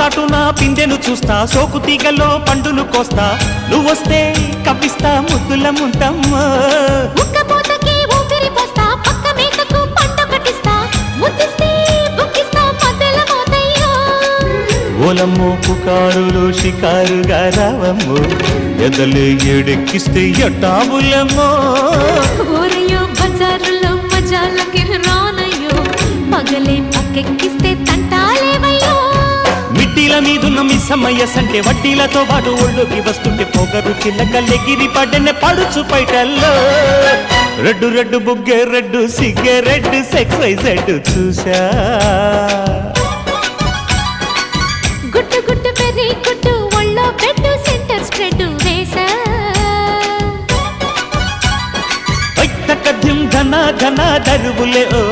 చాటున పిందెను చూస్తా, సోకు తీగలో పండును కోస్తా, నువ్వొస్తే కప్పిస్తా ముద్దుల ముంతమ్మ. ఉక్కపోతకి ఊపిరి పోస్తా, పక్క మేకకు పంట కట్టిస్తా, ముద్దిస్తే బుక్కిస్తా మధ్యల మోతయ్యో. ఓలమ్మో పుకారులో షికారుగా రావమ్మో, ఎదలు ఎడెక్కిస్తే ఎట్టాబులమ్మో. ఊరయ్యో బజారులో మజాలకి రానయ్యో, పగలే పక్కెక్కిస్తే తంటాలేవయ్యో. మిట్టిల మీదున్న మిస్సమ్మయ్య సంటే వడ్డీలతో పాటు ఒళ్ళోకి వస్తుంటే పొగరు చిల్లకల్లెగిరి పడ్డనే పడుచు పైటల్లో. రెడ్డు రెడ్డు బుగ్గే రెడ్డు సిగ్గే రెడ్డు XYZ చూసా. గుట్టు గుట్టు పెరి గుట్టు ఒళ్ళో బెడ్డు సెంటర్ స్ప్రెడ్ వేసా. కథ్యం ఘన ఘన దరువులే ఓ